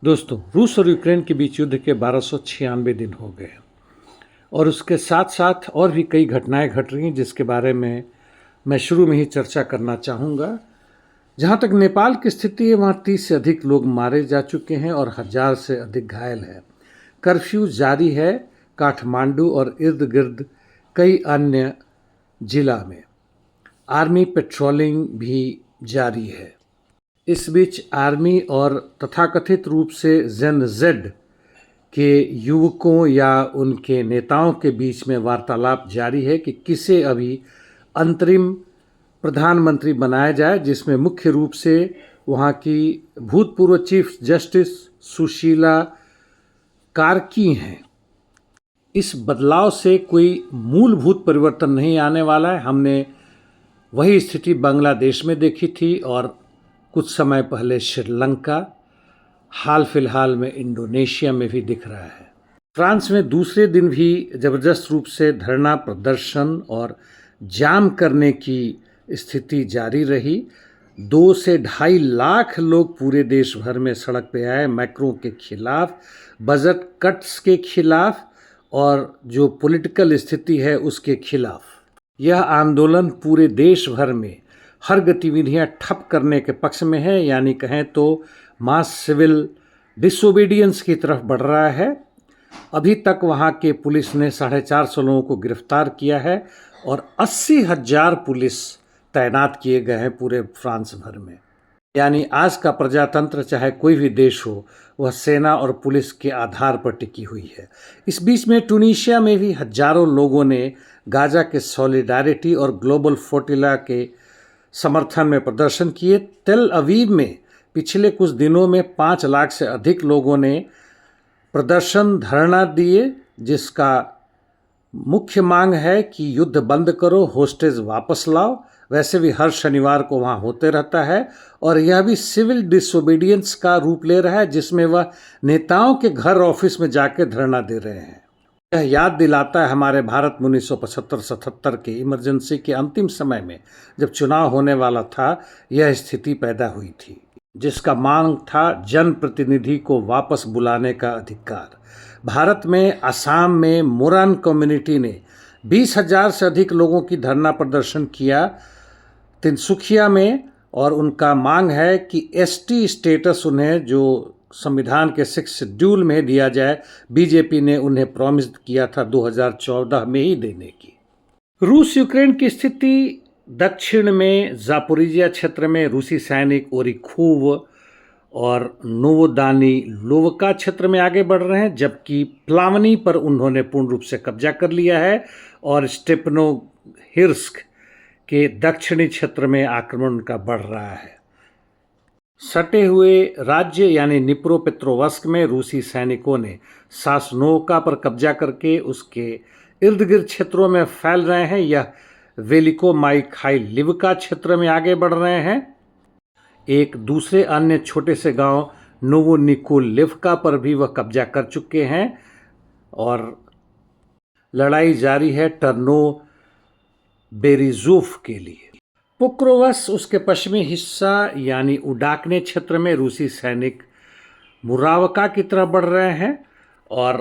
दोस्तों, रूस और यूक्रेन के बीच युद्ध के 1296 दिन हो गए और उसके साथ साथ और भी कई घटनाएं घट रही हैं जिसके बारे में मैं शुरू में ही चर्चा करना चाहूँगा। जहाँ तक नेपाल की स्थिति है, वहाँ 30 से अधिक लोग मारे जा चुके हैं और 1000 से अधिक घायल हैं। कर्फ्यू जारी है काठमांडू और इर्द गिर्द कई अन्य जिला में। आर्मी पेट्रोलिंग भी जारी है। इस बीच आर्मी और तथाकथित रूप से जेन जेड के युवकों या उनके नेताओं के बीच में वार्तालाप जारी है कि किसे अभी अंतरिम प्रधानमंत्री बनाया जाए, जिसमें मुख्य रूप से वहाँ की भूतपूर्व चीफ जस्टिस सुशीला कार्की हैं। इस बदलाव से कोई मूलभूत परिवर्तन नहीं आने वाला है। हमने वही स्थिति बांग्लादेश में देखी थी और कुछ समय पहले श्रीलंका, हाल फिलहाल में इंडोनेशिया में भी दिख रहा है। फ्रांस में दूसरे दिन भी जबरदस्त रूप से धरना प्रदर्शन और जाम करने की स्थिति जारी रही। 2 से 2.5 लाख लोग पूरे देश भर में सड़क पे आए मैक्रो के खिलाफ, बजट कट्स के खिलाफ और जो पॉलिटिकल स्थिति है उसके खिलाफ। यह आंदोलन पूरे देश भर में हर गतिविधियां ठप करने के पक्ष में है, यानी कहें तो मास सिविल डिसोबीडियंस की तरफ बढ़ रहा है। अभी तक वहां के पुलिस ने 450 लोगों को गिरफ्तार किया है और 80,000 पुलिस तैनात किए गए हैं पूरे फ्रांस भर में। यानी आज का प्रजातंत्र, चाहे कोई भी देश हो, वह सेना और पुलिस के आधार पर टिकी हुई है। इस बीच में ट्यूनीशिया में भी हजारों लोगों ने गाजा के सॉलिडारिटी और ग्लोबल फोर्टिला के समर्थन में प्रदर्शन किए। तेल अवीव में पिछले कुछ दिनों में 5 लाख से अधिक लोगों ने प्रदर्शन धरना दिए, जिसका मुख्य मांग है कि युद्ध बंद करो, होस्टेज वापस लाओ। वैसे भी हर शनिवार को वहाँ होते रहता है और यह भी सिविल डिसोबीडियंस का रूप ले रहा है, जिसमें वह नेताओं के घर ऑफिस में जाके धरना दे रहे हैं। यह याद दिलाता है हमारे भारत में 1975-77 के इमरजेंसी के अंतिम समय में जब चुनाव होने वाला था, यह स्थिति पैदा हुई थी, जिसका मांग था जनप्रतिनिधि को वापस बुलाने का अधिकार। भारत में असम में मोरान कम्युनिटी ने 20,000 से अधिक लोगों की धरना प्रदर्शन किया तिनसुखिया में, और उनका मांग है कि एसटी स्टेटस उन्हें जो संविधान के 6 शेड्यूल में दिया जाए। बीजेपी ने उन्हें प्रॉमिस किया था 2014 में ही देने की। रूस यूक्रेन की स्थिति दक्षिण में जापोरिजिया क्षेत्र में रूसी सैनिक ओरिखोव और नोवोदानी लोवका क्षेत्र में आगे बढ़ रहे हैं, जबकि प्लावनी पर उन्होंने पूर्ण रूप से कब्जा कर लिया है और स्टेपनोहिर्स्क के दक्षिणी क्षेत्र में आक्रमण का बढ़ रहा है। सटे हुए राज्य यानी निप्रोपेट्रोवस्क में रूसी सैनिकों ने सासनोका पर कब्जा करके उसके इर्द गिर्द क्षेत्रों में फैल रहे हैं। यह वेलिको माइखाइलिवका क्षेत्र में आगे बढ़ रहे हैं। एक दूसरे अन्य छोटे से गांव नोवोनिकोलिवका पर भी वह कब्जा कर चुके हैं और लड़ाई जारी है टर्नो बेरिजोफ के लिए। पोक्रोवस उसके पश्चिमी हिस्सा यानी उडाकने क्षेत्र में रूसी सैनिक मुरावका की तरफ बढ़ रहे हैं और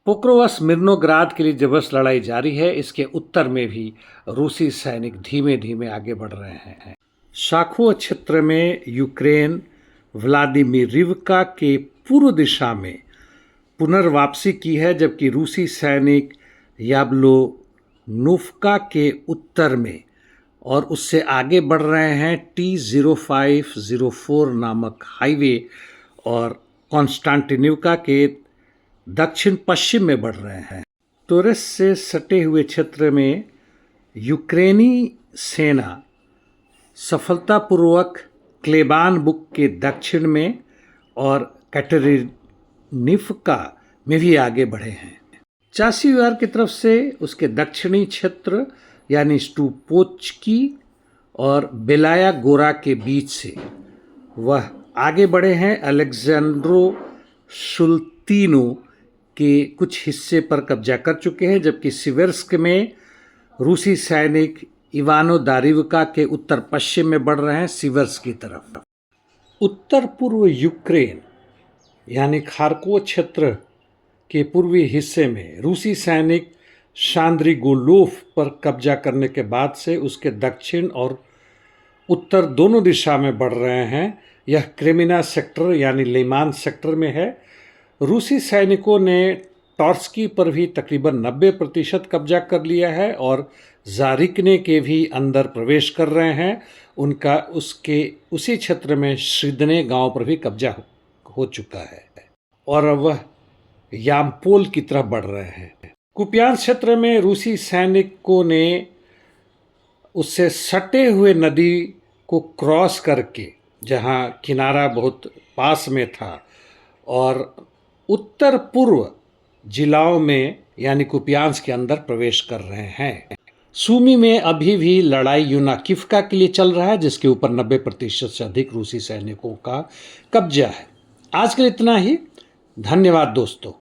पोक्रोवस मिर्नोग्राद के लिए जबरदस्त लड़ाई जारी है। इसके उत्तर में भी रूसी सैनिक धीमे धीमे आगे बढ़ रहे हैं। शाखो क्षेत्र में यूक्रेन व्लादिमीरिवका के पूर्व दिशा में पुनर्वापसी की है, जबकि रूसी सैनिक याब्लोनोव्का के उत्तर में और उससे आगे बढ़ रहे हैं T0504 नामक हाईवे और कॉन्स्टांटिनिवका के दक्षिण पश्चिम में बढ़ रहे हैं। टोरेस से सटे हुए क्षेत्र में यूक्रेनी सेना सफलतापूर्वक क्लेबान बुक के दक्षिण में और कैटेरिनिवका में भी आगे बढ़े हैं। चासीवार की तरफ से उसके दक्षिणी क्षेत्र यानी स्टूपोचकी और बेलाया गोरा के बीच से वह आगे बढ़े हैं। अलेक्जेंड्रो शुल्तीनो के कुछ हिस्से पर कब्जा कर चुके हैं, जबकि सिवेर्स्क में रूसी सैनिक इवानो दारिवका के उत्तर पश्चिम में बढ़ रहे हैं सिवर्स की तरफ। उत्तर पूर्व यूक्रेन यानी खार्कोव क्षेत्र के पूर्वी हिस्से में रूसी सैनिक शांद्रिगुलोव पर कब्जा करने के बाद से उसके दक्षिण और उत्तर दोनों दिशा में बढ़ रहे हैं। यह क्रेमिना सेक्टर यानी लिमान सेक्टर में है। रूसी सैनिकों ने टॉर्स्की पर भी तकरीबन 90% कब्जा कर लिया है और जारिकने के भी अंदर प्रवेश कर रहे हैं। उनका उसके उसी क्षेत्र में श्रिदने गांव पर भी कब्जा हो चुका है और अब वह यामपोल की तरफ बढ़ रहे हैं। कुपियान क्षेत्र में रूसी सैनिकों ने उससे सटे हुए नदी को क्रॉस करके, जहां किनारा बहुत पास में था, और उत्तर पूर्व जिलाओं में यानी कुपियांस के अंदर प्रवेश कर रहे हैं। सूमी में अभी भी लड़ाई यूनाकिफ्का के लिए चल रहा है, जिसके ऊपर 90% से अधिक रूसी सैनिकों का कब्जा है। आज के लिए इतना ही। धन्यवाद दोस्तों।